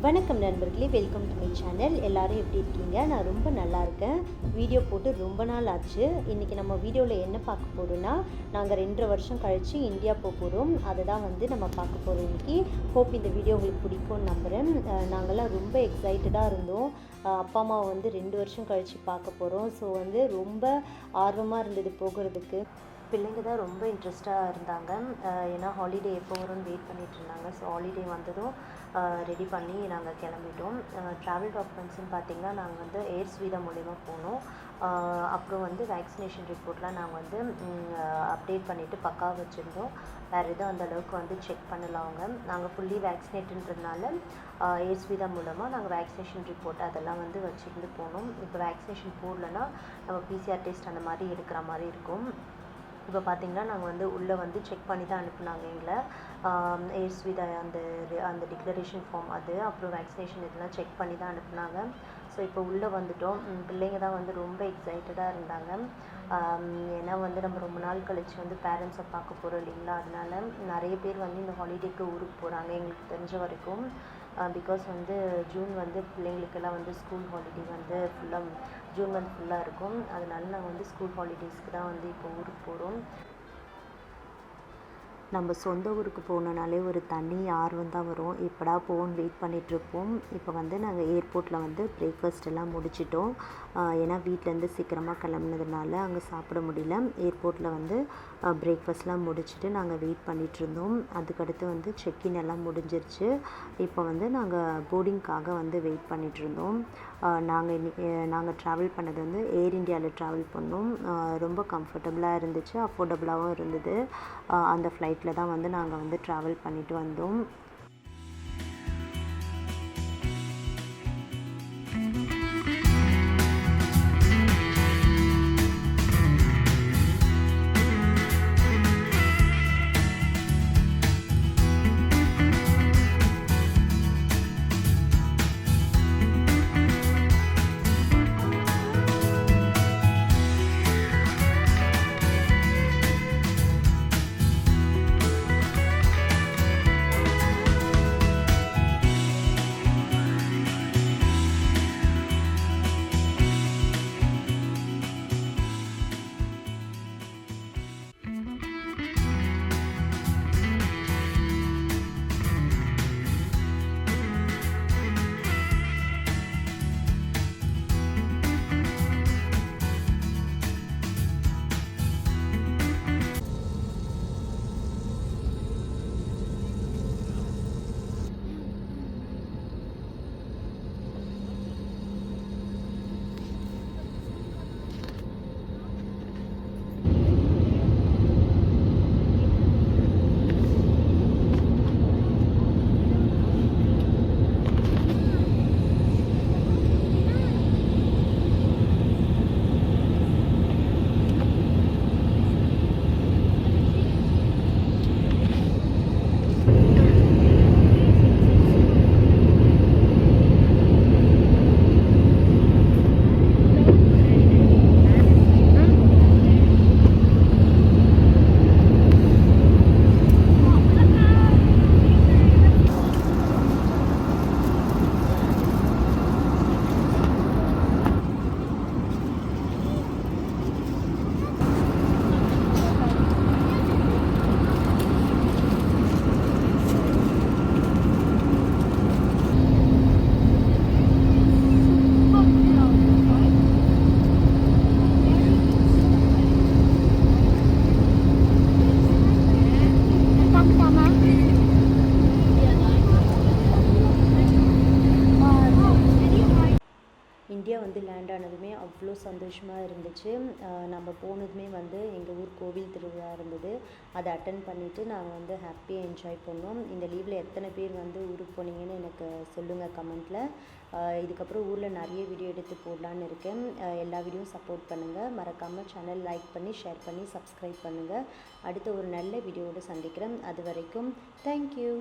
வணக்கம் நண்பர்களே, welcome to my channel. எல்லோரும் எப்படி இருக்கீங்க? நான் ரொம்ப நல்லா இருக்கேன். வீடியோ போட்டு ரொம்ப நாள் ஆச்சு. இன்றைக்கி நம்ம வீடியோவில் என்ன பார்க்க போகிறோன்னா, நாங்கள் 2.5 வருஷம் கழித்து இந்தியா போக போகிறோம். அதை தான் நம்ம பார்க்க போகிறோம் இன்றைக்கி. ஹோப் இந்த வீடியோ உங்களுக்கு பிடிக்கும்னு நம்புகிறேன். நாங்கள்லாம் ரொம்ப எக்ஸைட்டடாக இருந்தோம். அப்பா அம்மாவை 2 வருஷம் கழித்து பார்க்க போகிறோம். ஸோ ரொம்ப ஆர்வமாக இருந்தது போகிறதுக்கு. பிள்ளைங்க தான் ரொம்ப இன்ட்ரெஸ்டாக இருந்தாங்க. ஏன்னா ஹாலிடே எப்போ வரும்னு வெயிட் பண்ணிகிட்டு இருந்தாங்க. ஸோ ஹாலிடே வந்ததும் ரெடி பண்ணி நாங்கள் கிளம்பிட்டோம். ட்ராவல் டாக்குமெண்ட்ஸ்னு பார்த்திங்கன்னா நாங்கள் ஏர் ஸ்வீதா மூலிமா போனோம். அப்புறம் வேக்சினேஷன் ரிப்போர்ட்லாம் நாங்கள் அப்டேட் பண்ணிவிட்டு பக்காவாக வச்சுருந்தோம். வேறு எதுவும் அந்தளவுக்கு செக் பண்ணலாம் அவங்க. நாங்கள் ஃபுல்லி வேக்சினேட்டுன்றதுனால ஏர் ஸ்வீதா மூலமாக நாங்கள் வேக்சினேஷன் ரிப்போர்ட் அதெல்லாம் வச்சுருந்து போனோம். இப்போ வேக்சினேஷன் போடலன்னா நம்ம பிசிஆர் டெஸ்ட் அந்த மாதிரி எடுக்கிற மாதிரி இருக்கும். இப்போ பார்த்திங்கன்னா நாங்கள் உள்ளே செக் பண்ணி தான் அனுப்புனாங்க எங்களை. ஏர் ஸ்வீதா அந்த டிக்ளரேஷன் ஃபார்ம் அப்புறம் வேக்சினேஷன் இதெல்லாம் செக் பண்ணி தான் அனுப்புனாங்க. ஸோ இப்போ உள்ளே வந்துவிட்டோம். பிள்ளைங்க தான் ரொம்ப எக்ஸைட்டடாக இருந்தாங்க. ஏன்னா நம்ம ரொம்ப நாள் கழித்து பேரண்ட்ஸை பார்க்க போகிறோம் இல்லைங்களா. அதனால நிறைய பேர் இந்த ஹாலிடேக்கு ஊருக்கு போகிறாங்க எங்களுக்கு தெரிஞ்ச வரைக்கும். பிகாஸ் ஜூன் பிள்ளைங்களுக்கெல்லாம் ஸ்கூல் ஹாலிடே ஜூன் ஃபுல்லாக இருக்கும். அதனால நாங்கள் ஸ்கூல் ஹாலிடேஸ்க்கு தான் இப்போ ஊருக்கு போகிறோம். நம்ம சொந்த ஊருக்கு போகணுன்னாலே ஒரு தனி ஆர்வம் தான் வரும். எப்படா போகணுன்னு வெயிட் பண்ணிகிட்ருப்போம். இப்போ நாங்கள் ஏர்போர்ட்டில் பிரேக்ஃபாஸ்ட் எல்லாம் முடிச்சிட்டோம். ஏன்னா வீட்டிலேருந்து சீக்கிரமாக கிளம்புனதுனால அங்கே சாப்பிட முடியல. ஏர்போர்ட்டில் பிரேக்ஃபாஸ்ட்லாம் முடிச்சுட்டு நாங்கள் வெயிட் பண்ணிகிட்ருந்தோம். அதுக்கடுத்து செக்இன் எல்லாம் முடிஞ்சிருச்சு. இப்போ நாங்கள் போர்டிங்க்காக வெயிட் பண்ணிகிட்ருந்தோம். நாங்கள் ட்ராவல் பண்ணது ஏர் இண்டியாவில் ட்ராவல் பண்ணோம். ரொம்ப கம்ஃபர்டபுளாக இருந்துச்சு, அஃபோர்டபுளாகவும் இருந்தது. அந்த ஃப்ளைட்டில் தான் நாங்கள் ட்ராவல் பண்ணிட்டு வந்தோம். இந்தியா லேண்ட் ஆனதுமே அவ்வளோ சந்தோஷமாக இருந்துச்சு. நம்ம போனதுமே எங்கள் ஊர் கோவில் திருவிழா இருந்தது. அதை அட்டன் பண்ணிவிட்டு நாங்கள் ஹாப்பியாக என்ஜாய் பண்ணோம். இந்த லீவில் எத்தனை பேர் ஊருக்கு போனீங்கன்னு எனக்கு சொல்லுங்கள் கமெண்ட்டில். இதுக்கப்புறம் ஊரில் நிறைய வீடியோ எடுத்து போடலான்னு இருக்கேன். எல்லா வீடியோவும் சப்போர்ட் பண்ணுங்கள். மறக்காமல் சேனல் லைக் பண்ணி ஷேர் பண்ணி சப்ஸ்கிரைப் பண்ணுங்கள். அடுத்த ஒரு நல்ல வீடியோவோடு சந்திக்கிறேன். அது வரைக்கும் தேங்க்யூ.